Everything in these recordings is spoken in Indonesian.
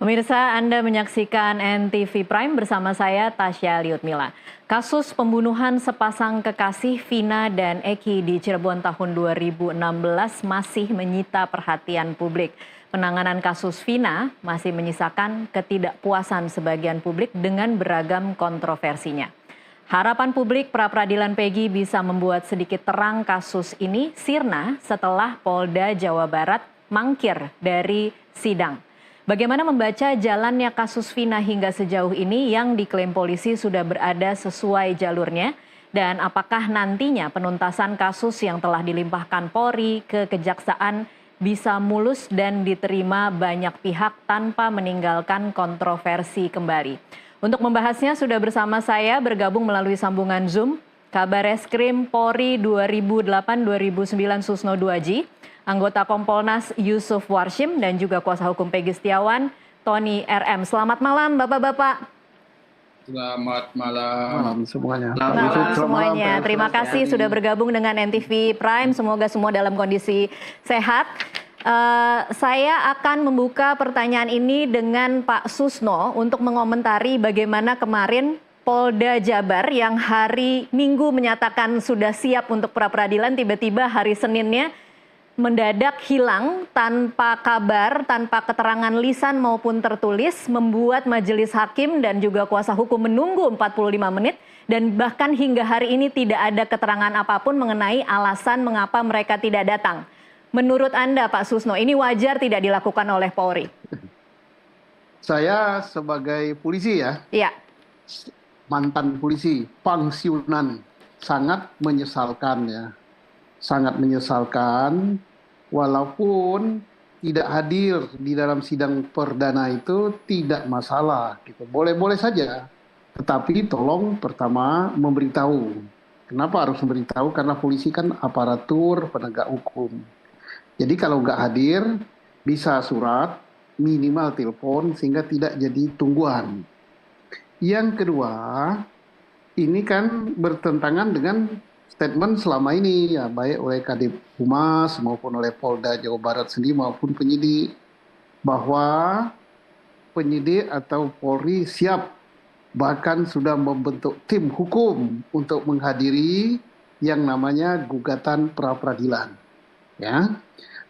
Pemirsa, Anda menyaksikan NTV Prime bersama saya, Tasya Liutmila. Kasus pembunuhan sepasang kekasih Vina dan Eki di Cirebon tahun 2016 masih menyita perhatian publik. Penanganan kasus Vina masih menyisakan ketidakpuasan sebagian publik dengan beragam kontroversinya. Harapan publik pra-peradilan Peggy bisa membuat sedikit terang kasus ini sirna setelah Polda Jawa Barat mangkir dari sidang. Bagaimana membaca jalannya kasus Vina hingga sejauh ini yang diklaim polisi sudah berada sesuai jalurnya? Dan apakah nantinya penuntasan kasus yang telah dilimpahkan Polri ke Kejaksaan bisa mulus dan diterima banyak pihak tanpa meninggalkan kontroversi kembali? Untuk membahasnya sudah bersama saya bergabung melalui sambungan Zoom Kabareskrim Polri 2008-2009 Susno Duaji, anggota Kompolnas Yusuf Warshim, dan juga kuasa hukum Peggy Setiawan, Tony RM. Selamat malam Bapak-Bapak. Selamat malam semuanya. Selamat semuanya. Terima kasih sudah bergabung dengan NTV Prime. Semoga semua dalam kondisi sehat. Saya akan membuka pertanyaan ini dengan Pak Susno untuk mengomentari bagaimana kemarin Polda Jabar yang hari Minggu menyatakan sudah siap untuk pra-peradilan, tiba-tiba hari Seninnya mendadak hilang tanpa kabar, tanpa keterangan lisan maupun tertulis, membuat majelis hakim dan juga kuasa hukum menunggu 45 menit dan bahkan hingga hari ini tidak ada keterangan apapun mengenai alasan mengapa mereka tidak datang. Menurut Anda Pak Susno, ini wajar tidak dilakukan oleh Polri? Saya sebagai polisi Iya. Mantan polisi, pensiunan, sangat menyesalkan sangat menyesalkan, walaupun tidak hadir di dalam sidang perdana itu tidak masalah, gitu. Boleh-boleh saja, tetapi tolong pertama memberitahu. Kenapa harus memberitahu? Karena polisi kan aparatur penegak hukum. Jadi kalau nggak hadir, bisa surat, minimal telepon, sehingga tidak jadi tungguan. Yang kedua, ini kan bertentangan dengan statement selama ini, baik oleh Kadif Humas maupun oleh Polda Jawa Barat sendiri maupun penyidik, bahwa penyidik atau Polri siap, bahkan sudah membentuk tim hukum untuk menghadiri yang namanya gugatan pra-peradilan.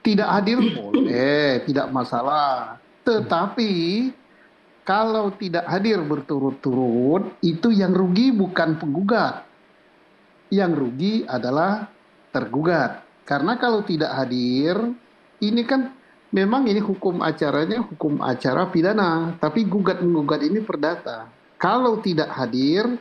Tidak hadir boleh, tidak masalah. Tetapi kalau tidak hadir berturut-turut, itu yang rugi bukan penggugat. Yang rugi adalah tergugat. Karena kalau tidak hadir, ini kan memang ini hukum acaranya hukum acara pidana, tapi gugat-menggugat ini perdata. Kalau tidak hadir,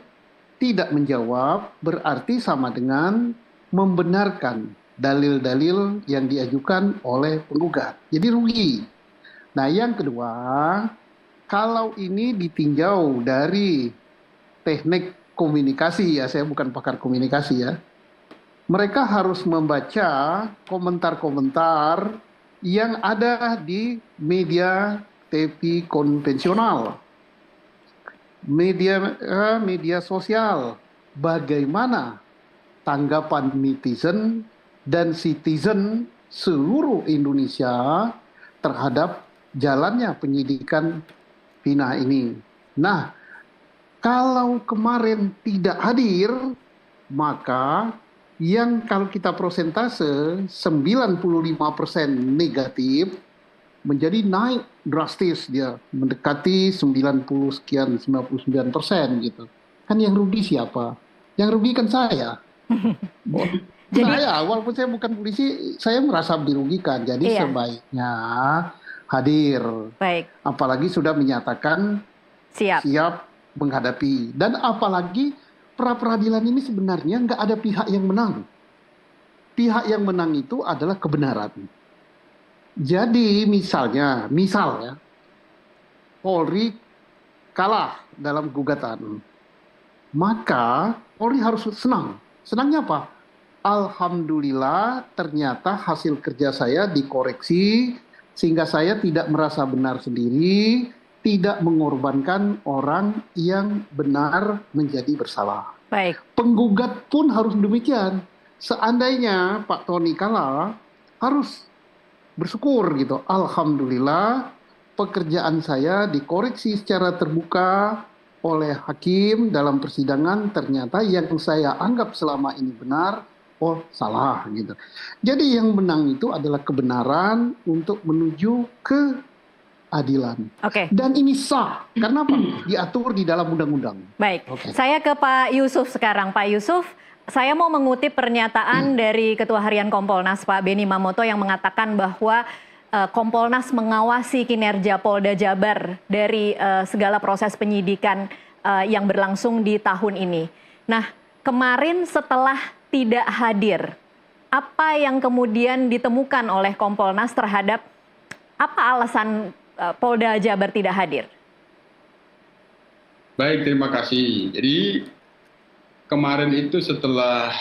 tidak menjawab, berarti sama dengan membenarkan dalil-dalil yang diajukan oleh penggugat. Jadi rugi. Nah, yang kedua, kalau ini ditinjau dari teknik komunikasi, saya bukan pakar komunikasi mereka harus membaca komentar-komentar yang ada di media TV konvensional, media sosial, bagaimana tanggapan netizen dan citizen seluruh Indonesia terhadap jalannya penyidikan Vina ini. Nah, kalau kemarin tidak hadir, maka yang kalau kita persentase 95% negatif menjadi naik drastis, dia mendekati 90 sekian 99% gitu. Kan yang rugi siapa? Yang rugi kan saya. Saya, walaupun saya bukan polisi, saya merasa dirugikan. Jadi sebaiknya hadir. Baik. Apalagi sudah menyatakan siap menghadapi. Dan apalagi pra-peradilan ini sebenarnya nggak ada pihak yang menang. Pihak yang menang itu adalah kebenaran. Jadi misal Polri kalah dalam gugatan, maka Polri harus senang. Senangnya apa? Alhamdulillah ternyata hasil kerja saya dikoreksi sehingga saya tidak merasa benar sendiri, tidak mengorbankan orang yang benar menjadi bersalah. Baik. Penggugat pun harus demikian. Seandainya Pak Tony kalah, harus bersyukur gitu. Alhamdulillah pekerjaan saya dikoreksi secara terbuka oleh hakim dalam persidangan, ternyata yang saya anggap selama ini benar, oh salah gitu. Jadi yang menang itu adalah kebenaran untuk menuju keadilan. Oke. Dan ini sah, karena apa? Diatur di dalam undang-undang. Baik, Oke. saya ke Pak Yusuf sekarang. Pak Yusuf, saya mau mengutip pernyataan dari Ketua Harian Kompolnas, Pak Beni Mamoto, yang mengatakan bahwa Kompolnas mengawasi kinerja Polda Jabar dari segala proses penyidikan yang berlangsung di tahun ini. Nah, kemarin setelah tidak hadir, apa yang kemudian ditemukan oleh Kompolnas terhadap apa alasan Polda Jabar tidak hadir? Baik, terima kasih. Jadi kemarin itu setelah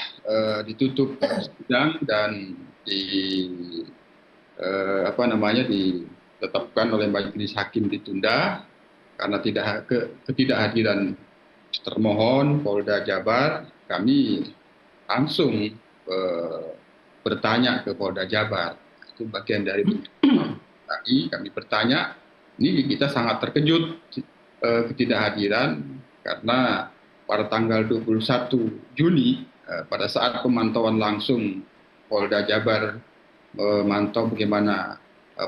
ditutup sidang dan ditetapkan oleh majelis hakim ditunda karena ketidakhadiran termohon Polda Jabar, kami langsung bertanya ke Polda Jabar. Itu bagian dari kami bertanya. Ini kita sangat terkejut ketidakhadiran karena pada tanggal 21 Juni pada saat pemantauan langsung Polda Jabar memantau bagaimana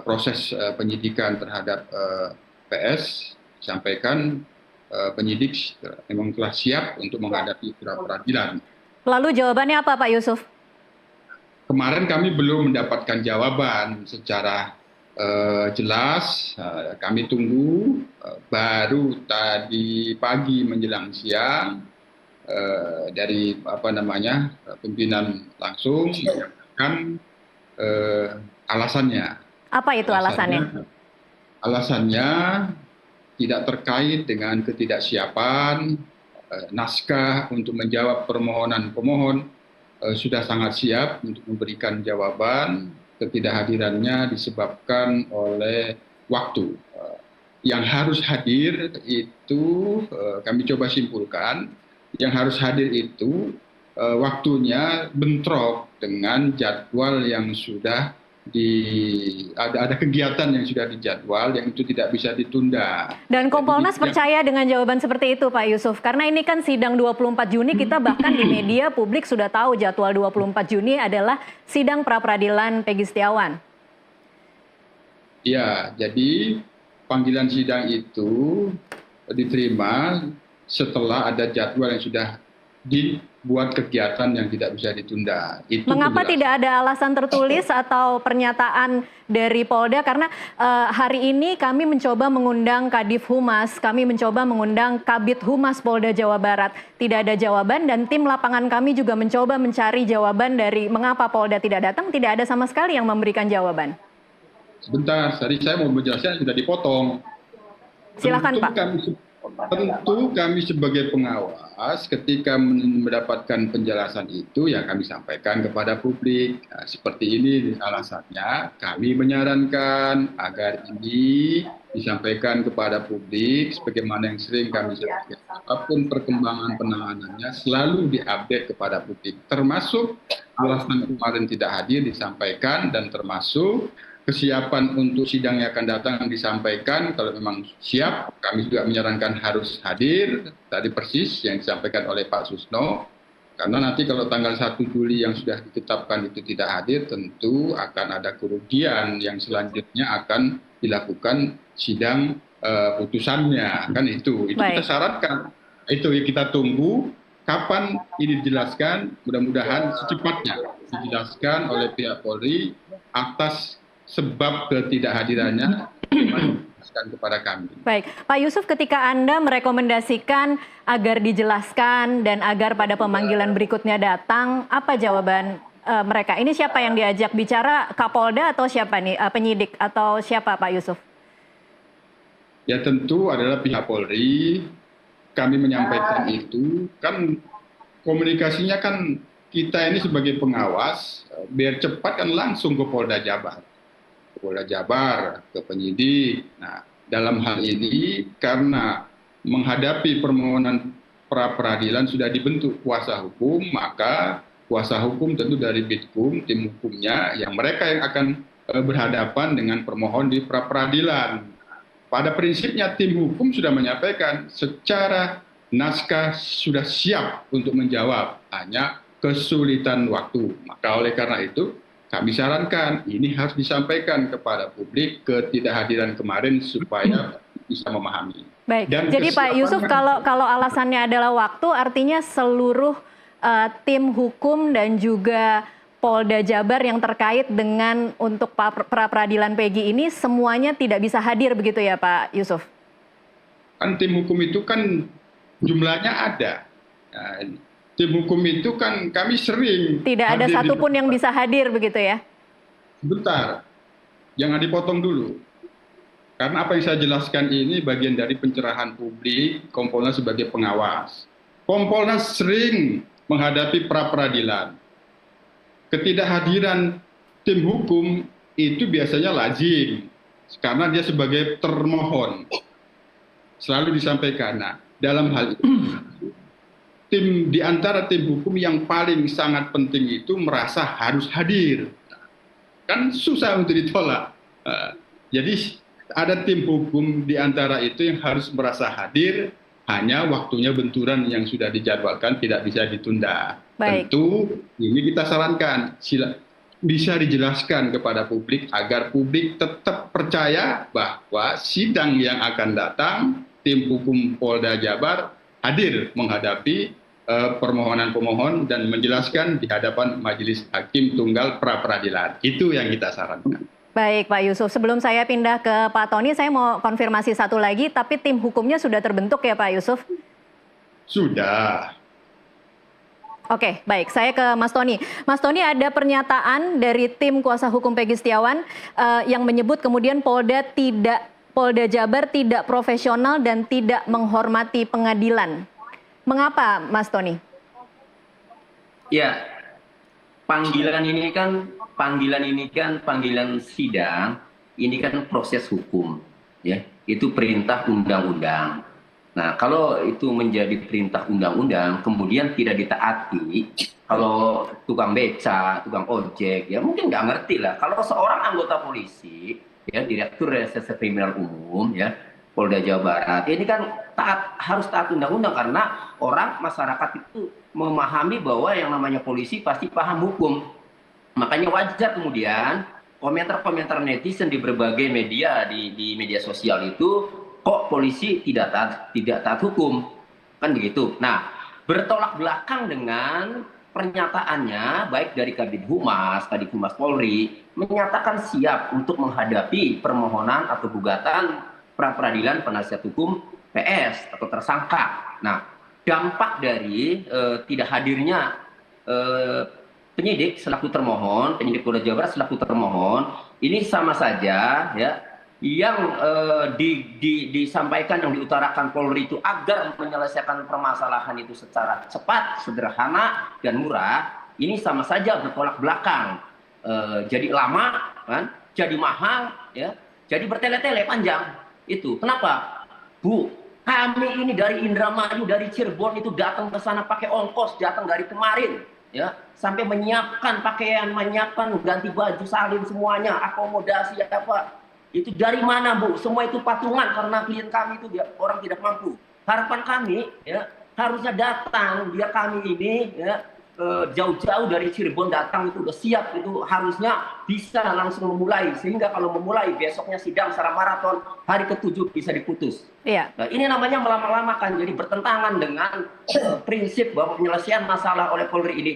proses penyidikan terhadap PS, sampaikan penyidik memang telah siap untuk menghadapi pra peradilan. Lalu jawabannya apa, Pak Yusuf? Kemarin kami belum mendapatkan jawaban secara jelas. Kami tunggu, baru tadi pagi menjelang siang dari pimpinan langsung menyampaikan alasannya. Apa itu alasannya? Alasannya tidak terkait dengan ketidaksiapan naskah untuk menjawab permohonan pemohon, sudah sangat siap untuk memberikan jawaban. Ketidakhadirannya disebabkan oleh waktu. Yang harus hadir itu kami coba simpulkan, yang harus hadir itu waktunya bentrok dengan jadwal yang sudah ada kegiatan yang sudah dijadwal yang itu tidak bisa ditunda. Dan Kompolnas percaya dengan jawaban seperti itu, Pak Yusuf, karena ini kan sidang 24 Juni, kita bahkan di media publik sudah tahu jadwal 24 Juni adalah sidang pra-peradilan Peggy Setiawan. Ya, jadi panggilan sidang itu diterima setelah ada jadwal yang sudah dibuat kegiatan yang tidak bisa ditunda. Itu mengapa penjelasan. tidak ada alasan tertulis atau pernyataan dari Polda? Karena hari ini kami mencoba mengundang Kadif Humas, kami mencoba mengundang Kabid Humas Polda Jawa Barat. Tidak ada jawaban dan tim lapangan kami juga mencoba mencari jawaban dari mengapa Polda tidak datang, tidak ada sama sekali yang memberikan jawaban. Sebentar, tadi saya mau menjelaskan sudah dipotong. Silakan, Pak. Tentu kami sebagai pengawas ketika mendapatkan penjelasan itu ya kami sampaikan kepada publik. Nah, seperti ini alasannya, kami menyarankan agar ini disampaikan kepada publik sebagaimana yang sering kami sampaikan. Apapun perkembangan penanganannya selalu diupdate kepada publik, termasuk alasan kemarin tidak hadir disampaikan dan termasuk kesiapan untuk sidang yang akan datang disampaikan. Kalau memang siap, kami juga menyarankan harus hadir. Tadi persis yang disampaikan oleh Pak Susno. Karena nanti kalau tanggal 1 Juli yang sudah ditetapkan itu tidak hadir, tentu akan ada kerugian yang selanjutnya akan dilakukan sidang putusannya. Kan itu kita syaratkan. Itu yang kita tunggu. Kapan ini dijelaskan? Mudah-mudahan secepatnya dijelaskan oleh pihak Polri atas sebab ketidakhadirannya dijelaskan kepada kami. Baik, Pak Yusuf, ketika Anda merekomendasikan agar dijelaskan dan agar pada pemanggilan berikutnya datang, apa jawaban mereka? Ini siapa yang diajak bicara, Kapolda atau siapa nih, penyidik atau siapa, Pak Yusuf? Ya tentu adalah pihak Polri. Kami menyampaikan itu, kan komunikasinya kan kita ini sebagai pengawas, biar cepat kan langsung ke Polda Jabar. Polda Jabar, ke penyidik. Nah, dalam hal ini karena menghadapi permohonan pra peradilan sudah dibentuk kuasa hukum, maka kuasa hukum tentu dari Bitkum, tim hukumnya, yang mereka yang akan berhadapan dengan permohon di pra peradilan. pada prinsipnya tim hukum sudah menyampaikan secara naskah sudah siap untuk menjawab, hanya kesulitan waktu. Maka oleh karena itu kami sarankan ini harus disampaikan kepada publik ketidakhadiran kemarin supaya bisa memahami. Baik, Dan jadi Pak Yusuf kalau alasannya adalah waktu, artinya seluruh tim hukum dan juga Polda Jabar yang terkait dengan untuk pra peradilan Peggy ini semuanya tidak bisa hadir begitu ya Pak Yusuf? Kan tim hukum itu kan jumlahnya ada. Nah, tim hukum itu kan kami sering Tidak ada satupun yang bisa hadir begitu ya? Sebentar, jangan dipotong dulu. Karena apa yang saya jelaskan ini bagian dari pencerahan publik, Kompolnas sebagai pengawas. Kompolnas sering menghadapi pra peradilan. Ketidakhadiran tim hukum itu biasanya lazim karena dia sebagai termohon selalu disampaikan. Nah, dalam hal itu di antara tim hukum yang paling sangat penting itu merasa harus hadir, kan susah untuk ditolak. Jadi ada tim hukum di antara itu yang harus merasa hadir, hanya waktunya benturan yang sudah dijadwalkan tidak bisa ditunda. Baik. Tentu ini kita sarankan bisa dijelaskan kepada publik agar publik tetap percaya bahwa sidang yang akan datang tim hukum Polda Jabar hadir menghadapi permohonan pemohon dan menjelaskan di hadapan Majelis Hakim Tunggal Pra Peradilan. Itu yang kita sarankan. Baik Pak Yusuf, sebelum saya pindah ke Pak Tony, saya mau konfirmasi satu lagi, tapi tim hukumnya sudah terbentuk ya Pak Yusuf? Sudah. Oke, baik. Saya ke Mas Tony. Mas Tony, ada pernyataan dari tim kuasa hukum Peggy Setiawan yang menyebut kemudian Polda Jabar tidak profesional dan tidak menghormati pengadilan. Mengapa, Mas Tony? Ya, panggilan sidang, ini kan proses hukum, ya. Itu perintah undang-undang. Nah, kalau itu menjadi perintah undang-undang, kemudian tidak ditaati, kalau tukang beca, tukang ojek, ya mungkin nggak ngerti lah. Kalau seorang anggota polisi, ya Direktur Reserse Kriminal Umum, ya Polda Jawa Barat, ini kan harus taat undang-undang karena masyarakat itu memahami bahwa yang namanya polisi pasti paham hukum. Makanya wajar kemudian komentar-komentar netizen di berbagai media di media sosial itu, kok polisi tidak taat hukum, kan begitu. Nah, bertolak belakang dengan pernyataannya baik dari Kabid Humas, Kadif Humas Polri menyatakan siap untuk menghadapi permohonan atau gugatan pra peradilan penasihat hukum PS atau tersangka. Nah, dampak dari tidak hadirnya penyidik selaku termohon, penyidik Polda Jawa Barat selaku termohon, ini sama saja ya yang disampaikan, yang diutarakan Polri itu agar menyelesaikan permasalahan itu secara cepat, sederhana, dan murah, ini sama saja bertolak belakang. Jadi lama, kan? Jadi mahal, ya, jadi bertele-tele panjang. Itu kenapa, Bu? Kami ini dari Indramayu, dari Cirebon itu datang ke sana pakai ongkos, datang dari kemarin, ya, sampai menyiapkan pakaian, menyiapkan ganti baju, salin semuanya, akomodasi apa. Itu dari mana, Bu? Semua itu patungan karena klien kami itu orang tidak mampu. Harapan kami ya harusnya datang, biar kami ini ya jauh-jauh dari Cirebon datang itu udah siap, itu harusnya bisa langsung memulai, sehingga kalau memulai besoknya sidang secara maraton hari ke-7 bisa diputus. Iya. Nah, ini namanya melama-lamakan, jadi bertentangan dengan prinsip bahwa penyelesaian masalah oleh Polri ini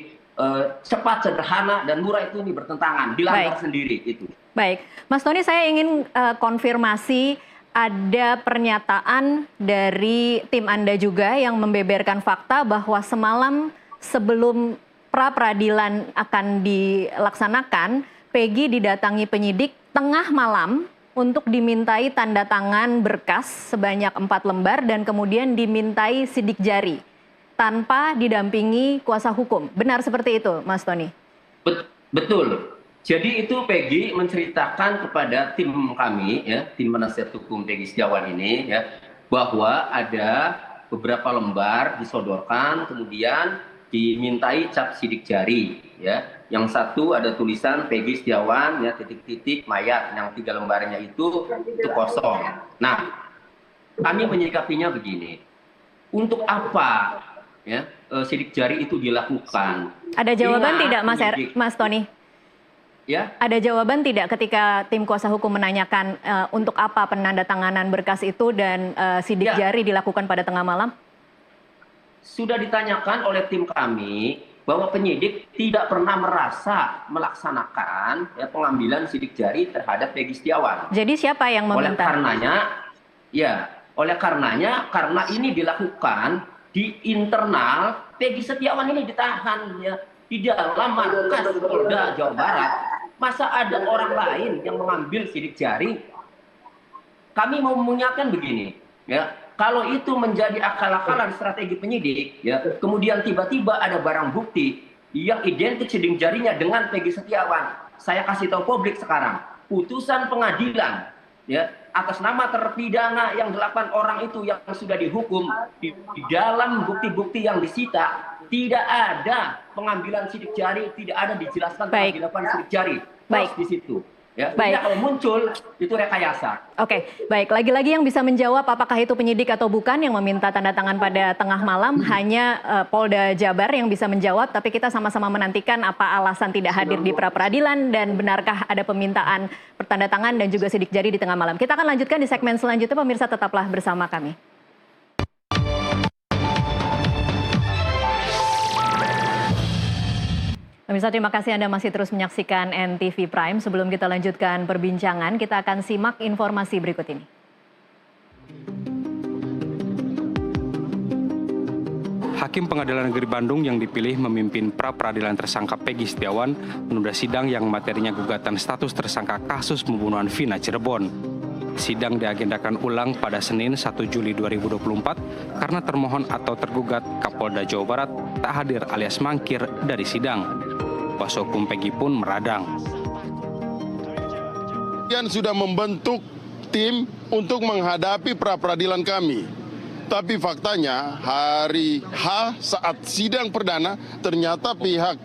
cepat, sederhana, dan murah, itu ini bertentangan, dilanggar sendiri itu. Baik, Mas Tony, saya ingin konfirmasi ada pernyataan dari tim Anda juga yang membeberkan fakta bahwa semalam sebelum pra peradilan akan dilaksanakan, Peggy didatangi penyidik tengah malam untuk dimintai tanda tangan berkas sebanyak 4 lembar dan kemudian dimintai sidik jari tanpa didampingi kuasa hukum. Benar seperti itu, Mas Tony? Betul. Jadi itu Peggy menceritakan kepada tim kami, ya, tim penasihat hukum Peggy Setiawan ini, ya, bahwa ada beberapa lembar disodorkan, kemudian dimintai cap sidik jari, ya. Yang satu ada tulisan Peggy Setiawan, ya, titik-titik mayat, yang 3 lembarnya itu kosong. Nah, kami menyikapinya begini, untuk apa, ya, sidik jari itu dilakukan? Ada jawaban Ingat, tidak, Mas Tony? Ya, Ada jawaban tidak ketika tim kuasa hukum menanyakan untuk apa penandatanganan berkas itu dan sidik Ya. jari dilakukan pada tengah malam? sudah ditanyakan oleh tim kami bahwa penyidik tidak pernah merasa melaksanakan, ya, pengambilan sidik jari terhadap Peggy Setiawan. Jadi siapa yang Oleh meminta? karenanya, karena ini dilakukan di internal, Peggy Setiawan ini ditahan, ya, di dalam markas Polda Jawa Barat. Masa ada orang lain yang mengambil sidik jari? Kami mau mengingatkan begini, ya, kalau itu menjadi akal-akalan strategi penyidik, ya, kemudian tiba-tiba ada barang bukti yang identik sidik jarinya dengan Peggy Setiawan. Saya kasih tahu publik sekarang, putusan pengadilan, ya, atas nama terpidana yang 8 orang itu yang sudah dihukum, di dalam bukti-bukti yang disita tidak ada pengambilan sidik jari, tidak ada dijelaskan Baik. pengambilan sidik jari. Baik. Di situ. Ya, Baik. kalau muncul itu rekayasa. Oke, baik. Lagi-lagi yang bisa menjawab apakah itu penyidik atau bukan yang meminta tanda tangan pada tengah malam hanya Polda Jabar yang bisa menjawab. Tapi kita sama-sama menantikan apa alasan tidak hadir di pra-peradilan dan benarkah ada permintaan pertanda tangan dan juga sidik jari di tengah malam. Kita akan lanjutkan di segmen selanjutnya. Pemirsa tetaplah bersama kami. Pemirsa, terima kasih Anda masih terus menyaksikan NTV Prime. Sebelum kita lanjutkan perbincangan, kita akan simak informasi berikut ini. Hakim Pengadilan Negeri Bandung yang dipilih memimpin pra-peradilan tersangka Peggy Setiawan menunda sidang yang materinya gugatan status tersangka kasus pembunuhan Vina Cirebon. Sidang diagendakan ulang pada Senin 1 Juli 2024 karena termohon atau tergugat Kapolda Jawa Barat tak hadir alias mangkir dari sidang. Kuasa hukum Peggy pun meradang. Sudah membentuk tim untuk menghadapi pra-peradilan kami. Tapi faktanya hari H saat sidang perdana ternyata pihak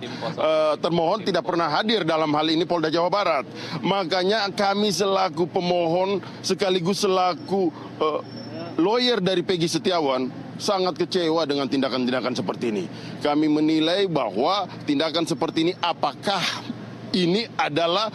termohon tidak pernah hadir dalam hal ini Polda Jawa Barat. Makanya kami selaku pemohon sekaligus selaku lawyer dari Peggy Setiawan sangat kecewa dengan tindakan-tindakan seperti ini. Kami menilai bahwa tindakan seperti ini apakah ini adalah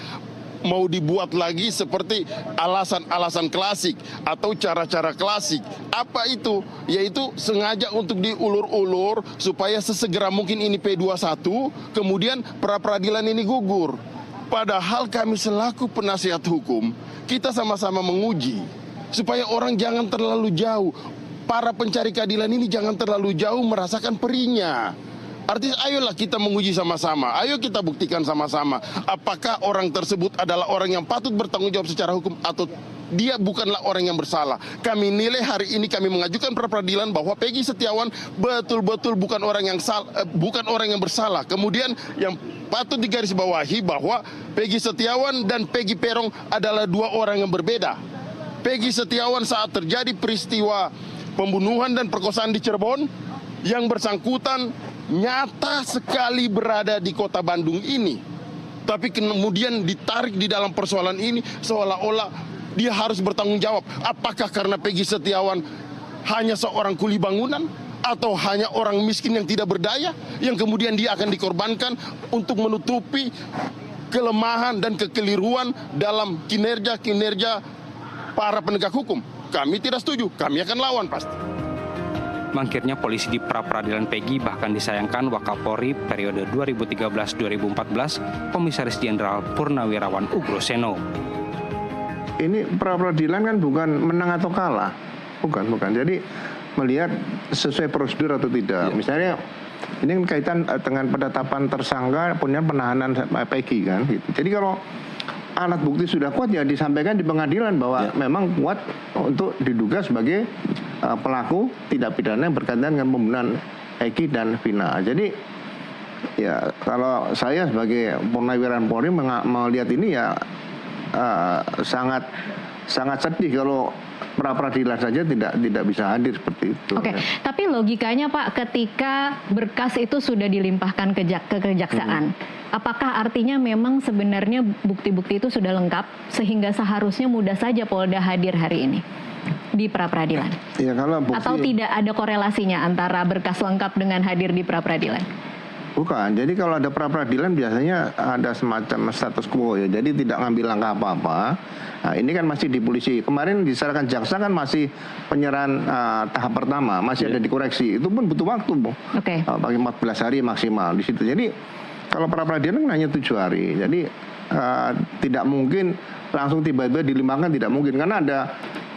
mau dibuat lagi seperti alasan-alasan klasik atau cara-cara klasik. Apa itu? Yaitu sengaja untuk diulur-ulur supaya sesegera mungkin ini P21, kemudian pra-peradilan ini gugur. Padahal kami selaku penasihat hukum, kita sama-sama menguji supaya orang jangan terlalu jauh. Para pencari keadilan ini jangan terlalu jauh merasakan perihnya. Artinya ayolah kita menguji sama-sama, ayo kita buktikan sama-sama apakah orang tersebut adalah orang yang patut bertanggung jawab secara hukum atau dia bukanlah orang yang bersalah. Kami nilai hari ini kami mengajukan pra-peradilan bahwa Peggy Setiawan betul-betul bukan orang yang bersalah. Kemudian yang patut digarisbawahi bahwa Peggy Setiawan dan Peggy Peron adalah 2 orang yang berbeda. Peggy Setiawan saat terjadi peristiwa pembunuhan dan perkosaan di Cirebon, yang bersangkutan nyata sekali berada di kota Bandung ini. Tapi kemudian ditarik di dalam persoalan ini seolah-olah dia harus bertanggung jawab. Apakah karena Peggy Setiawan hanya seorang kuli bangunan atau hanya orang miskin yang tidak berdaya yang kemudian dia akan dikorbankan untuk menutupi kelemahan dan kekeliruan dalam kinerja para penegak hukum. Kami tidak setuju, kami akan lawan pasti. Mangkirnya polisi di pra-peradilan Peggy bahkan disayangkan Wakapolri periode 2013-2014, Komisaris Jenderal Purnawirawan Ugroseno. Ini pra-peradilan kan bukan menang atau kalah, bukan. Jadi melihat sesuai prosedur atau tidak. Ya. Misalnya ini kan kaitan dengan penetapan tersangka, punya penahanan Peggy kan. Gitu. Jadi kalau alat bukti sudah kuat ya disampaikan di pengadilan bahwa memang kuat untuk diduga sebagai pelaku tindak pidana yang berkaitan dengan pembunuhan Peggy dan Vina. Jadi ya kalau saya sebagai Purnawirawan Polri melihat ini ya sangat sangat sedih kalau pra peradilan saja tidak bisa hadir seperti itu. Oke, ya. tapi logikanya Pak, ketika berkas itu sudah dilimpahkan ke kejaksaan, apakah artinya memang sebenarnya bukti-bukti itu sudah lengkap sehingga seharusnya mudah saja Polda hadir hari ini di pra peradilan? Ya, kalau bukti, Atau tidak ada korelasinya antara berkas lengkap dengan hadir di pra peradilan? bukan. Jadi kalau ada pra peradilan biasanya ada semacam status quo ya. Jadi tidak ngambil langkah apa-apa. Nah, ini kan masih di polisi. Kemarin diserahkan jaksa kan masih penyerahan tahap pertama, masih ada dikoreksi. Itu pun butuh waktu, Bu. Oke. Pakai 14 hari maksimal di situ. Jadi kalau pra peradilan kan hanya 7 hari. Jadi tidak mungkin langsung tiba-tiba dilimpahkan, tidak mungkin karena ada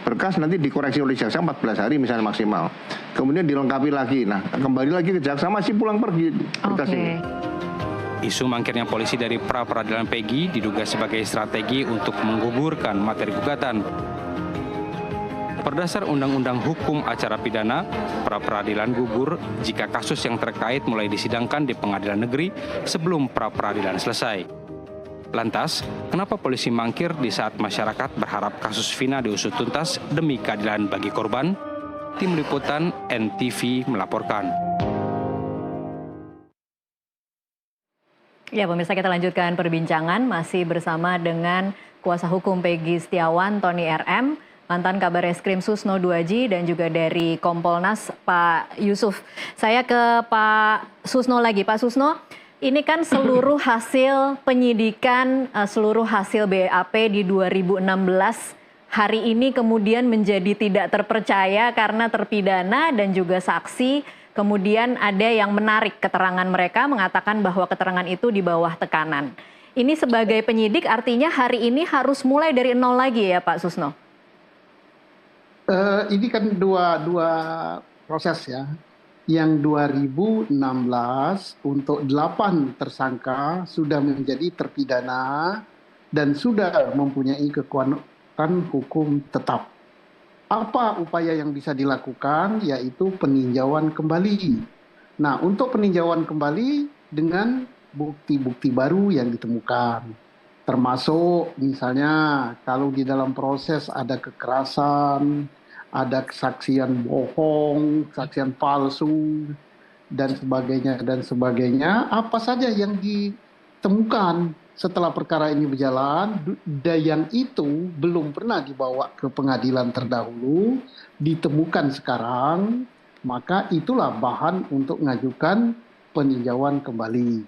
berkas nanti dikoreksi oleh jaksa 14 hari misalnya maksimal. Kemudian dilengkapi lagi. Nah, kembali lagi ke jaksa masih pulang pergi berkas ini. Isu mangkirnya polisi dari pra peradilan Peggy diduga sebagai strategi untuk menggugurkan materi gugatan. Berdasar Undang-Undang Hukum Acara Pidana, pra peradilan gugur jika kasus yang terkait mulai disidangkan di pengadilan negeri sebelum pra peradilan selesai. Lantas, kenapa polisi mangkir di saat masyarakat berharap kasus Vina diusut tuntas demi keadilan bagi korban? Tim Liputan NTV melaporkan. Ya, pemirsa, kita lanjutkan perbincangan masih bersama dengan kuasa hukum Peggy Setiawan, Tony RM, mantan Kabar Eskrim Susno Duaji, dan juga dari Kompolnas Pak Yusuf. Saya ke Pak Susno lagi. Pak Susno, ini kan seluruh hasil penyidikan, seluruh hasil BAP di 2016 hari ini kemudian menjadi tidak terpercaya karena terpidana dan juga saksi. Kemudian ada yang menarik keterangan mereka, mengatakan bahwa keterangan itu di bawah tekanan. Ini sebagai penyidik artinya hari ini harus mulai dari nol lagi ya Pak Susno? Ini kan dua proses ya. Yang 2016 untuk 8 tersangka sudah menjadi terpidana dan sudah mempunyai kekuatan hukum tetap. Apa upaya yang bisa dilakukan? Yaitu peninjauan kembali. Nah, untuk peninjauan kembali dengan bukti-bukti baru yang ditemukan. Termasuk misalnya kalau di dalam proses ada kekerasan, ada kesaksian bohong, kesaksian palsu, dan sebagainya, apa saja yang ditemukan setelah perkara ini berjalan, dan yang itu belum pernah dibawa ke pengadilan terdahulu, ditemukan sekarang, maka itulah bahan untuk mengajukan peninjauan kembali.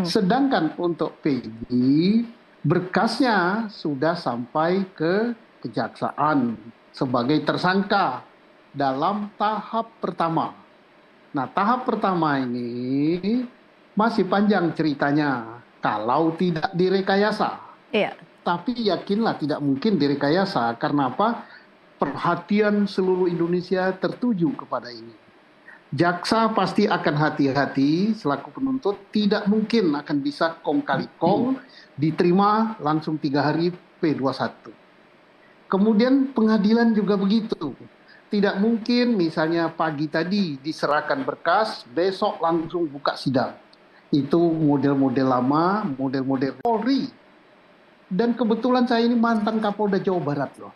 Sedangkan untuk Peggy, berkasnya sudah sampai ke kejaksaan sebagai tersangka dalam tahap pertama. Nah, tahap pertama ini masih panjang ceritanya. Kalau tidak direkayasa. Iya. Tapi yakinlah tidak mungkin direkayasa. Karena apa? Perhatian seluruh Indonesia tertuju kepada ini. Jaksa pasti akan hati-hati selaku penuntut. Tidak mungkin akan bisa kong kali kong diterima langsung 3 hari P21. Kemudian pengadilan juga begitu. Tidak mungkin misalnya pagi tadi diserahkan berkas, besok langsung buka sidang. Itu model-model lama, model-model Polri. Dan kebetulan saya ini mantan Kapolda Jawa Barat loh.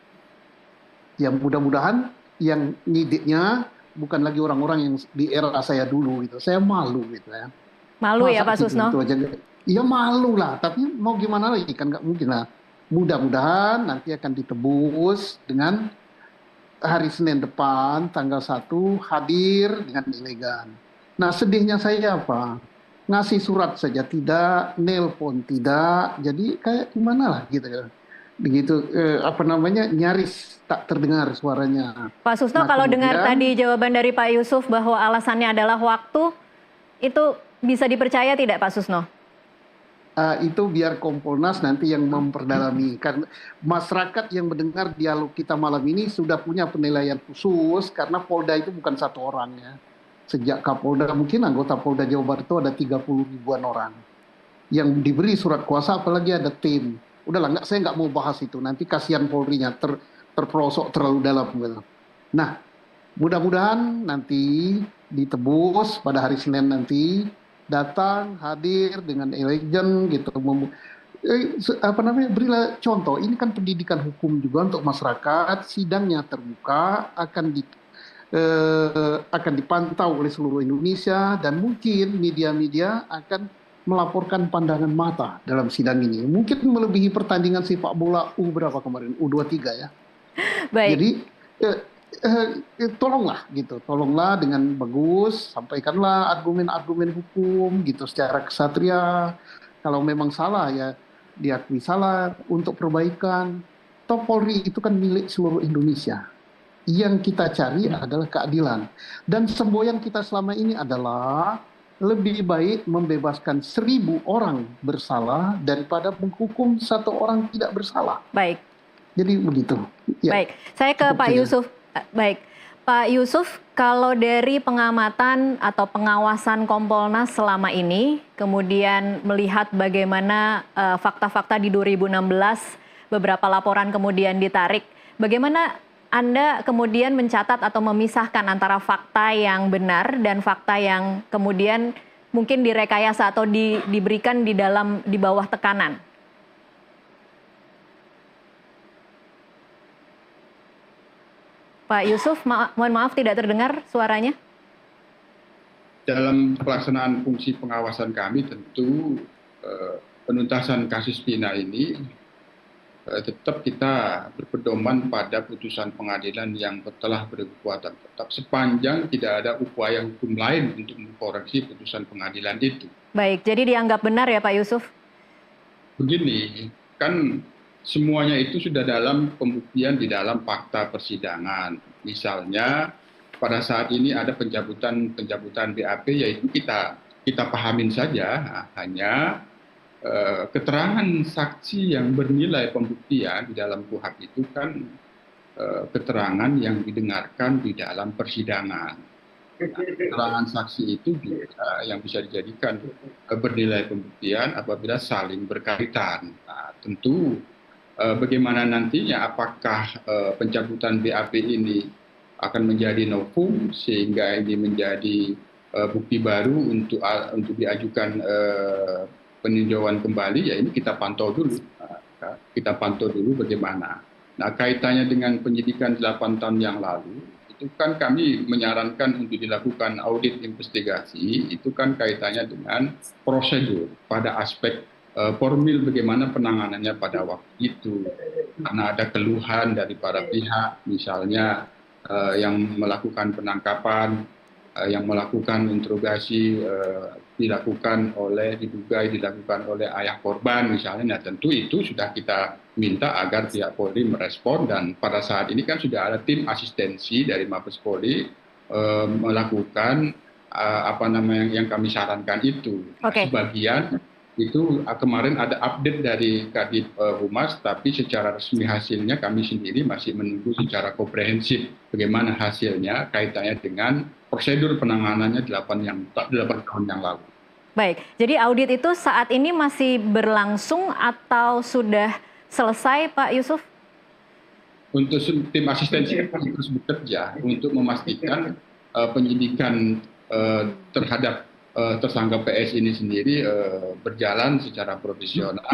Yang mudah-mudahan yang nyidiknya bukan lagi orang-orang yang di era saya dulu gitu. Saya malu gitu ya. Malu ya Pak Susno? Iya malu lah, tapi mau gimana lagi kan nggak mungkin lah. Mudah-mudahan nanti akan ditebus dengan hari Senin depan tanggal 1 hadir dengan elegan. Nah, sedihnya saya apa? Ngasih surat saja tidak, nelpon tidak, jadi kayak gimana lah gitu ya. Begitu nyaris tak terdengar suaranya. Pak Susno, kalau dengar tadi jawaban dari Pak Yusuf bahwa alasannya adalah waktu, itu bisa dipercaya tidak Pak Susno? Itu biar Kompolnas nanti yang memperdalami. Karena masyarakat yang mendengar dialog kita malam ini sudah punya penilaian khusus karena Polda itu bukan satu orang ya. Sejak Kapolda, mungkin anggota Polda Jawa Barat itu ada 30 ribuan orang yang diberi surat kuasa, apalagi ada tim. Udahlah, saya nggak mau bahas itu. Nanti kasihan Polri-nya terperosok terlalu dalam. Gitu. Nah, mudah-mudahan nanti ditebus pada hari Senin nanti, datang hadir dengan elegan gitu, berilah contoh. Ini kan pendidikan hukum juga untuk masyarakat. Sidangnya terbuka, akan dipantau oleh seluruh Indonesia, dan mungkin media-media akan melaporkan pandangan mata dalam sidang ini. Mungkin melebihi pertandingan sepak bola berapa kemarin, U23 ya. Baik. Jadi tolonglah dengan bagus, sampaikanlah argumen-argumen hukum gitu secara kesatria. Kalau memang salah ya diakui salah untuk perbaikan. Toh Polri itu kan milik seluruh Indonesia. Yang kita cari adalah keadilan. Dan semboyan kita selama ini adalah lebih baik membebaskan 1.000 orang bersalah daripada menghukum 1 orang tidak bersalah. Baik. Jadi begitu. Ya. Baik, saya ke Pak Yusuf. Baik, Pak Yusuf, kalau dari pengamatan atau pengawasan Kompolnas selama ini, kemudian melihat bagaimana fakta-fakta di 2016, beberapa laporan kemudian ditarik, bagaimana Anda kemudian mencatat atau memisahkan antara fakta yang benar dan fakta yang kemudian mungkin direkayasa atau diberikan di bawah tekanan? Pak Yusuf, mohon maaf tidak terdengar suaranya. Dalam pelaksanaan fungsi pengawasan kami tentu penuntasan kasus Vina ini tetap kita berpedoman pada putusan pengadilan yang telah berkekuatan tetap sepanjang tidak ada upaya hukum lain untuk mengkoreksi putusan pengadilan itu. Baik, jadi dianggap benar ya Pak Yusuf? Begini, kan semuanya itu sudah dalam pembuktian di dalam fakta persidangan. Misalnya pada saat ini ada pencabutan BAP, yaitu kita pahamin saja, hanya keterangan saksi yang bernilai pembuktian di dalam KUHP itu kan keterangan yang didengarkan di dalam persidangan. Nah, keterangan saksi itu juga yang bisa dijadikan bernilai pembuktian apabila saling berkaitan. Nah, tentu bagaimana nantinya, apakah pencabutan BAP ini akan menjadi novum sehingga ini menjadi bukti baru untuk diajukan peninjauan kembali, ya ini kita pantau dulu. Kita pantau dulu bagaimana. Nah, kaitannya dengan penyidikan 8 tahun yang lalu, itu kan kami menyarankan untuk dilakukan audit investigasi, itu kan kaitannya dengan prosedur pada aspek formil bagaimana penanganannya pada waktu itu. Karena ada keluhan dari para pihak, misalnya yang melakukan penangkapan, yang melakukan interogasi dilakukan oleh ayah korban misalnya. Nah, tentu itu sudah kita minta agar pihak Polri merespon, dan pada saat ini kan sudah ada tim asistensi dari Mabes Polri melakukan yang kami sarankan itu. Okay. Sebagian itu kemarin ada update dari Kadif Humas, tapi secara resmi hasilnya kami sendiri masih menunggu secara komprehensif bagaimana hasilnya kaitannya dengan prosedur penanganannya 8 tahun yang lalu. Baik, jadi audit itu saat ini masih berlangsung atau sudah selesai Pak Yusuf? Untuk tim asistensi masih terus bekerja untuk memastikan penyidikan terhadap tersangka PS ini sendiri berjalan secara profesional.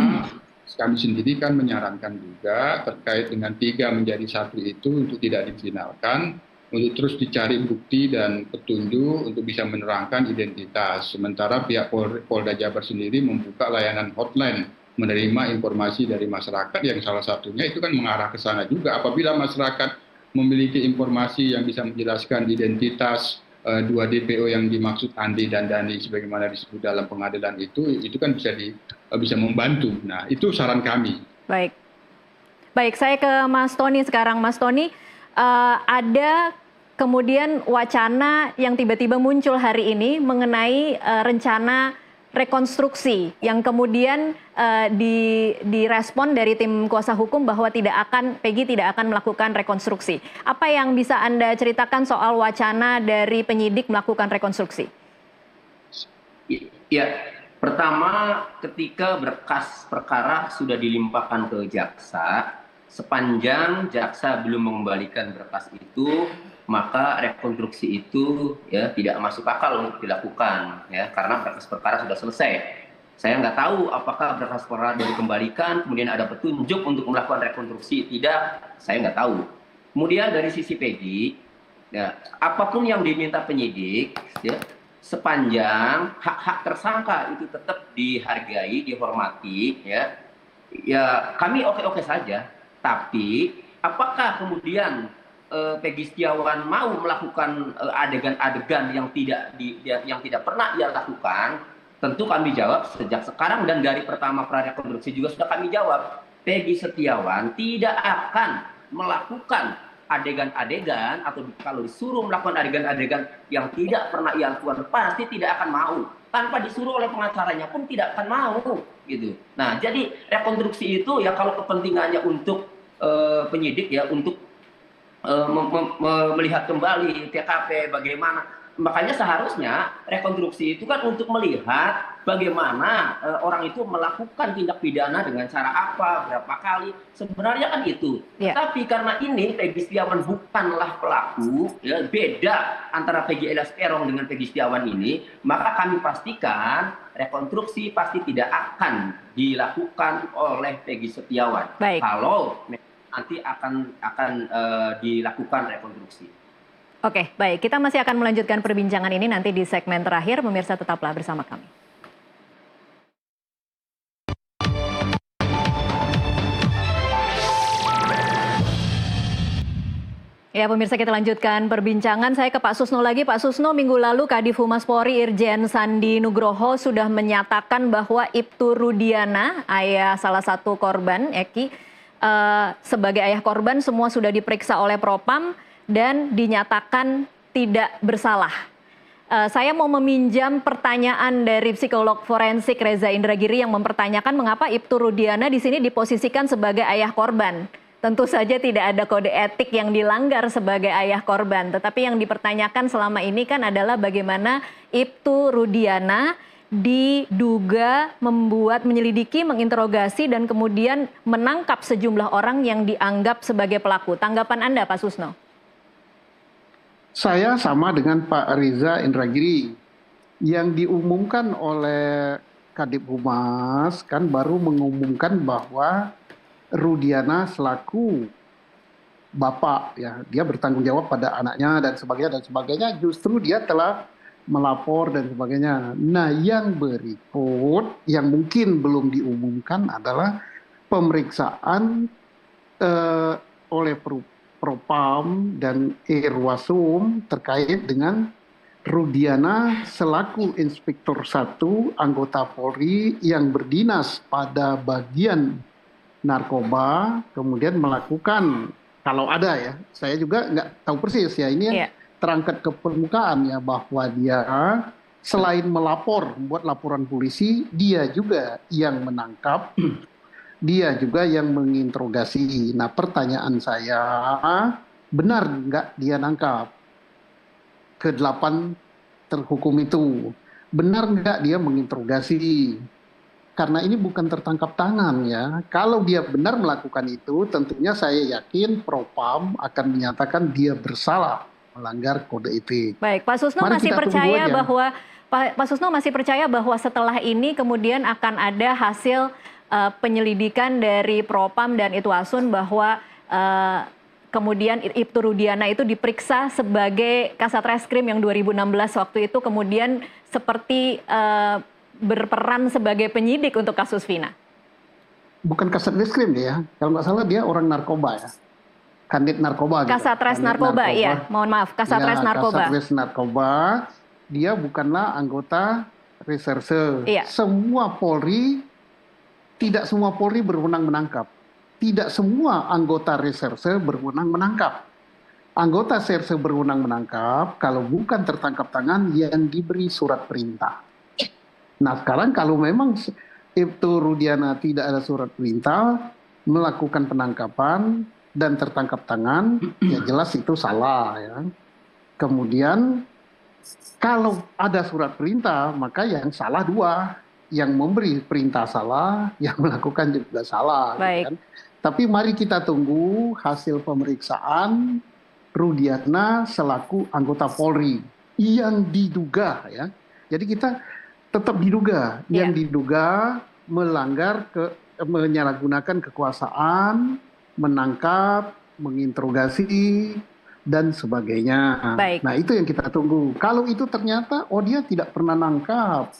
Kami sendiri kan menyarankan juga terkait dengan 3 menjadi 1 itu untuk tidak difinalkan, untuk terus dicari bukti dan petunjuk untuk bisa menerangkan identitas. Sementara pihak Polda Jabar sendiri membuka layanan hotline menerima informasi dari masyarakat, yang salah satunya itu kan mengarah ke sana juga. Apabila masyarakat memiliki informasi yang bisa menjelaskan identitas 2 DPO yang dimaksud Andi dan Dani sebagaimana disebut dalam pengadilan itu kan bisa membantu. Nah, itu saran kami. Baik, saya ke Mas Tony sekarang. Mas Tony, ada kemudian wacana yang tiba-tiba muncul hari ini mengenai rencana rekonstruksi yang kemudian direspon dari tim kuasa hukum bahwa Peggy tidak akan melakukan rekonstruksi. Apa yang bisa Anda ceritakan soal wacana dari penyidik melakukan rekonstruksi? Ya, pertama ketika berkas perkara sudah dilimpahkan ke jaksa, sepanjang jaksa belum mengembalikan berkas itu, maka rekonstruksi itu ya tidak masuk akal untuk dilakukan, ya, karena berkas perkara sudah selesai. Saya nggak tahu apakah berkas perkara dikembalikan, kemudian ada petunjuk untuk melakukan rekonstruksi. Tidak, saya nggak tahu. Kemudian dari sisi Peggy, ya, apapun yang diminta penyidik, ya, sepanjang hak-hak tersangka itu tetap dihargai, dihormati, ya kami oke-oke saja. Tapi apakah kemudian Peggy Setiawan mau melakukan adegan-adegan yang tidak pernah ia lakukan? Tentu kami jawab sejak sekarang dan dari pertama prarekonstruksi juga sudah kami jawab. Peggy Setiawan tidak akan melakukan adegan-adegan atau kalau disuruh melakukan adegan-adegan yang tidak pernah ia lakukan pasti tidak akan mau. Tanpa disuruh oleh pengacaranya pun tidak akan mau gitu. Nah, jadi rekonstruksi itu ya kalau kepentingannya untuk penyidik ya untuk melihat kembali TKP bagaimana. Makanya seharusnya rekonstruksi itu kan untuk melihat bagaimana orang itu melakukan tindak pidana dengan cara apa, berapa kali. Sebenarnya kan itu. Ya. Tapi karena ini Peggy Setiawan bukanlah pelaku, ya, beda antara Peggy Elias Peron dengan Peggy Setiawan ini, maka kami pastikan rekonstruksi pasti tidak akan dilakukan oleh Peggy Setiawan. Baik. Kalau nanti akan dilakukan rekonstruksi. Oke, baik. Kita masih akan melanjutkan perbincangan ini nanti di segmen terakhir. Pemirsa tetaplah bersama kami. Ya, pemirsa, kita lanjutkan perbincangan. Saya ke Pak Susno lagi. Pak Susno, minggu lalu Kadif Humas Polri Irjen Sandi Nugroho sudah menyatakan bahwa Ibtu Rudiana, ayah salah satu korban, Eki, sebagai ayah korban semua sudah diperiksa oleh Propam dan dinyatakan tidak bersalah. Saya mau meminjam pertanyaan dari psikolog forensik Reza Indragiri yang mempertanyakan mengapa Ibtu Rudiana di sini diposisikan sebagai ayah korban. Tentu saja tidak ada kode etik yang dilanggar sebagai ayah korban, tetapi yang dipertanyakan selama ini kan adalah bagaimana Ibtu Rudiana diduga menyelidiki, menginterogasi, dan kemudian menangkap sejumlah orang yang dianggap sebagai pelaku. Tanggapan Anda, Pak Susno? Saya sama dengan Pak Reza Indragiri. Yang diumumkan oleh Kadif Humas kan baru mengumumkan bahwa Rudiana selaku bapak, ya, dia bertanggung jawab pada anaknya dan sebagainya, justru dia telah melapor dan sebagainya. Nah, yang berikut yang mungkin belum diumumkan adalah pemeriksaan oleh Propam dan Irwasum terkait dengan Rudiana selaku Inspektur 1 anggota Polri yang berdinas pada bagian narkoba, kemudian melakukan, kalau ada ya, saya juga nggak tahu persis ya, ini terangkat ke permukaan ya, bahwa dia selain membuat laporan polisi, dia juga yang menangkap, dia juga yang menginterogasi. Nah, pertanyaan saya, benar nggak dia nangkap ke-8 terhukum itu? Benar nggak dia menginterogasi? Karena ini bukan tertangkap tangan ya. Kalau dia benar melakukan itu, tentunya saya yakin Propam akan menyatakan dia bersalah melanggar kode etik. Baik, Pak Susno masih percaya bahwa Pak Susno masih percaya bahwa setelah ini kemudian akan ada hasil penyelidikan dari Propam dan Itwasun bahwa kemudian Ibtu Rudiana itu diperiksa sebagai Kasat Reskrim yang 2016 waktu itu kemudian seperti berperan sebagai penyidik untuk kasus Vina. Bukan Kasat Reskrim ya, kalau nggak salah dia orang narkoba ya. Kanit narkoba. Kasat narkoba, iya. Mohon maaf, Kasat Res narkoba. Kasat Res narkoba, dia bukanlah anggota reserse. Iya. Tidak semua Polri berwenang menangkap. Tidak semua anggota reserse berwenang menangkap. Anggota reserse berwenang menangkap kalau bukan tertangkap tangan yang diberi surat perintah. Nah, sekarang kalau memang Ibtu Rudiana tidak ada surat perintah, melakukan penangkapan dan tertangkap tangan, ya jelas itu salah ya. Kemudian kalau ada surat perintah, maka yang salah dua. Yang memberi perintah salah, yang melakukan juga salah. Baik. Kan? Tapi mari kita tunggu hasil pemeriksaan Rudiana selaku anggota Polri yang diduga ya. Jadi kita tetap diduga, yang Iya. diduga menyalahgunakan kekuasaan, menangkap, menginterogasi, dan sebagainya. Baik. Nah, itu yang kita tunggu. Kalau itu ternyata, oh dia tidak pernah nangkap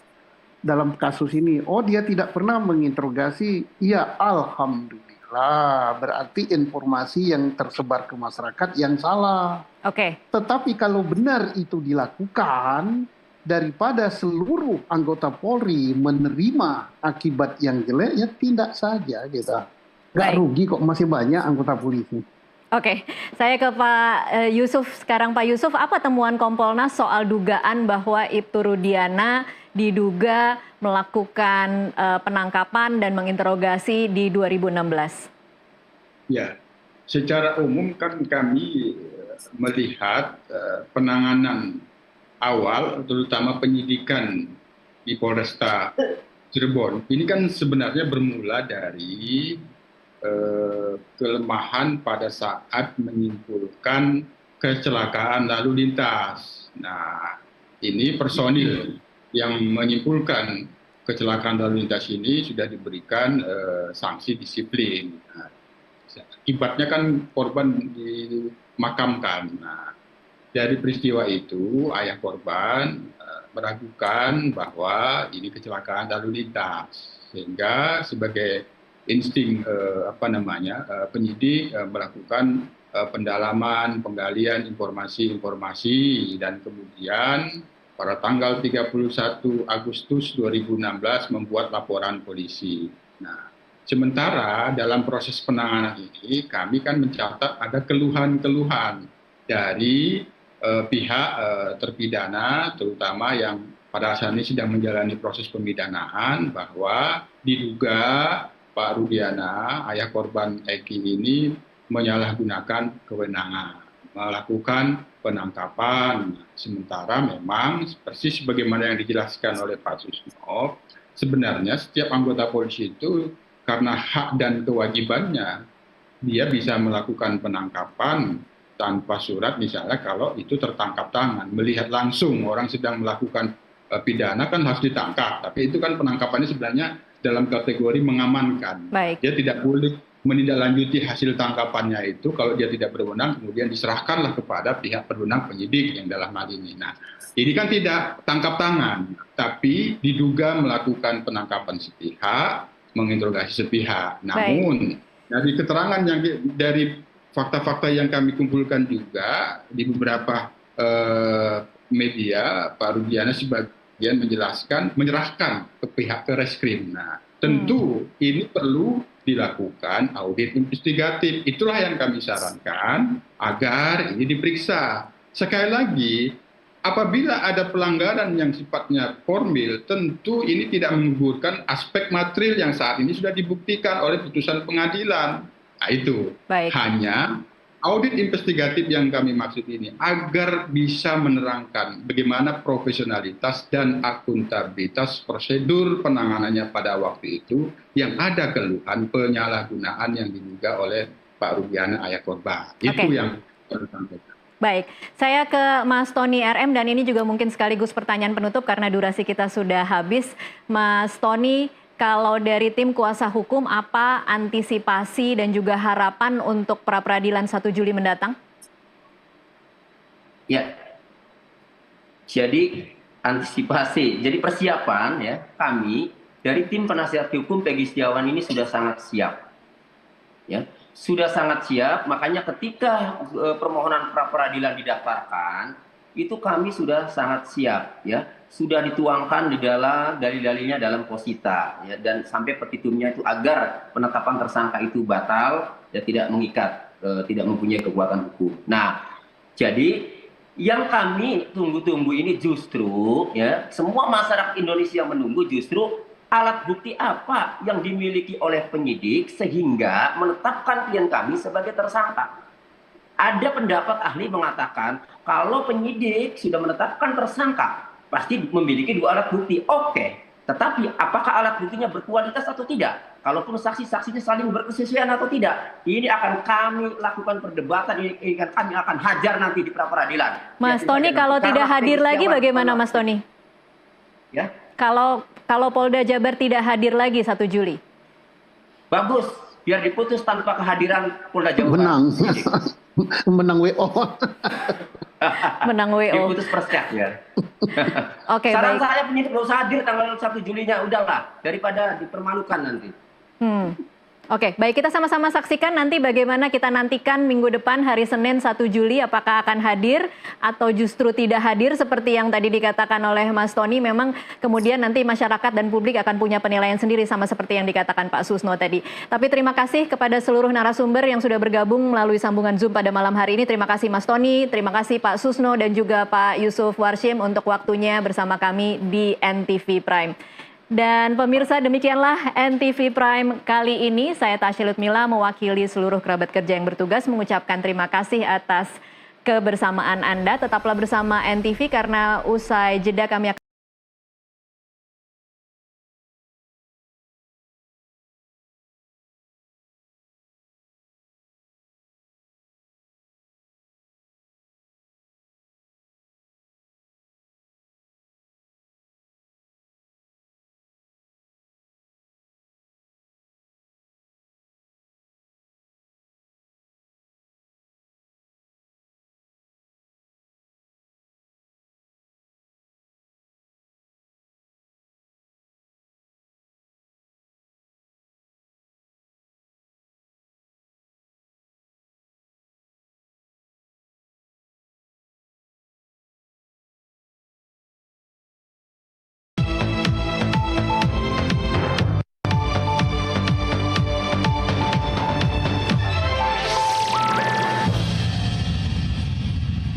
dalam kasus ini, oh dia tidak pernah menginterogasi, ya alhamdulillah, berarti informasi yang tersebar ke masyarakat yang salah. Oke. Tetapi kalau benar itu dilakukan, daripada seluruh anggota Polri menerima akibat yang jelek, ya tidak saja kita. Nggak Baik. rugi kok, masih banyak anggota polisi. Oke, saya ke Pak Yusuf sekarang. Pak Yusuf, apa temuan Kompolnas soal dugaan bahwa Ibtu Rudiana diduga melakukan penangkapan dan menginterogasi di 2016? Ya, secara umum kan kami melihat penanganan awal, terutama penyidikan di Polresta Cirebon, ini kan sebenarnya bermula dari kelemahan pada saat menyimpulkan kecelakaan lalu lintas. Nah, ini personil yang menyimpulkan kecelakaan lalu lintas ini sudah diberikan sanksi disiplin. Nah, akibatnya kan korban dimakamkan. Nah, dari peristiwa itu ayah korban meragukan bahwa ini kecelakaan lalu lintas, sehingga sebagai insting penyidik melakukan pendalaman, penggalian informasi-informasi, dan kemudian pada tanggal 31 Agustus 2016 membuat laporan polisi. Nah, sementara dalam proses penanganan ini kami kan mencatat ada keluhan-keluhan dari pihak terpidana, terutama yang pada saat ini sedang menjalani proses pemidanaan, bahwa diduga Pak Rudiana, ayah korban Eki ini menyalahgunakan kewenangan, melakukan penangkapan. Sementara memang persis sebagaimana yang dijelaskan oleh Pak Susno, sebenarnya setiap anggota polisi itu karena hak dan kewajibannya, dia bisa melakukan penangkapan tanpa surat, misalnya kalau itu tertangkap tangan, melihat langsung orang sedang melakukan pidana kan harus ditangkap, tapi itu kan penangkapannya sebenarnya dalam kategori mengamankan. Baik. Dia tidak boleh menindaklanjuti hasil tangkapannya itu kalau dia tidak berwenang, kemudian diserahkanlah kepada pihak berwenang penyidik yang dalam hal ini. Nah, ini kan tidak tangkap tangan, tapi diduga melakukan penangkapan sepihak, menginterogasi sepihak. Namun dari keterangan yang dari fakta-fakta yang kami kumpulkan juga di beberapa media, Pak Rudiana sebagian menyerahkan ke pihak Reskrim. Nah, tentu ini perlu dilakukan audit investigatif. Itulah yang kami sarankan agar ini diperiksa. Sekali lagi, apabila ada pelanggaran yang sifatnya formil, tentu ini tidak menggugurkan aspek material yang saat ini sudah dibuktikan oleh putusan pengadilan. Nah, itu. Baik. Hanya audit investigatif yang kami maksud ini agar bisa menerangkan bagaimana profesionalitas dan akuntabilitas prosedur penanganannya pada waktu itu yang ada keluhan penyalahgunaan yang diduga oleh Pak Rudiana, ayah korban. Itu yang perlu disampaikan. Baik, saya ke Mas Tony RM, dan ini juga mungkin sekaligus pertanyaan penutup karena durasi kita sudah habis. Mas Tony, kalau dari tim kuasa hukum, apa antisipasi dan juga harapan untuk pra-peradilan 1 Juli mendatang? Ya, jadi antisipasi, jadi persiapan ya, kami dari tim penasihat hukum Peggy Setiawan ini sudah sangat siap. Ya, sudah sangat siap, makanya ketika permohonan pra-peradilan didaftarkan, itu kami sudah sangat siap ya. Sudah dituangkan di dalam dalil-dalilnya dalam posita ya, dan sampai petitumnya itu agar penetapan tersangka itu batal dan tidak mengikat, tidak mempunyai kekuatan hukum. Nah, jadi yang kami tunggu-tunggu ini justru ya, semua masyarakat Indonesia menunggu justru alat bukti apa yang dimiliki oleh penyidik sehingga menetapkan klien kami sebagai tersangka. Ada pendapat ahli mengatakan kalau penyidik sudah menetapkan tersangka pasti memiliki 2 alat bukti. Oke, tetapi apakah alat buktinya berkualitas atau tidak? Kalaupun saksi-saksinya saling berkesesuaian atau tidak? Ini akan kami lakukan perdebatan, ini kami akan hajar nanti di pra-peradilan. Mas Tony, kalau tidak hadir lagi bagaimana Mas Tony? Ya, kalau Polda Jabar tidak hadir lagi 1 Juli? Bagus, biar diputus tanpa kehadiran Polda Jabar. Menang. Menang WO. Menang WO. Diputus persyak ya. Oke, Saran baik. saya penyidik nggak usah hadir tanggal 1 Julinya, udahlah, daripada dipermalukan nanti. Oke, baik, kita sama-sama saksikan nanti bagaimana kita nantikan minggu depan hari Senin 1 Juli apakah akan hadir atau justru tidak hadir seperti yang tadi dikatakan oleh Mas Tony. Memang kemudian nanti masyarakat dan publik akan punya penilaian sendiri sama seperti yang dikatakan Pak Susno tadi. Tapi terima kasih kepada seluruh narasumber yang sudah bergabung melalui sambungan Zoom pada malam hari ini. Terima kasih Mas Tony, terima kasih Pak Susno dan juga Pak Yusuf Warshim untuk waktunya bersama kami di NTV Prime. Dan pemirsa, demikianlah NTV Prime kali ini. Saya Tasya Lutmila mewakili seluruh kerabat kerja yang bertugas mengucapkan terima kasih atas kebersamaan Anda. Tetaplah bersama NTV karena usai jeda kami akan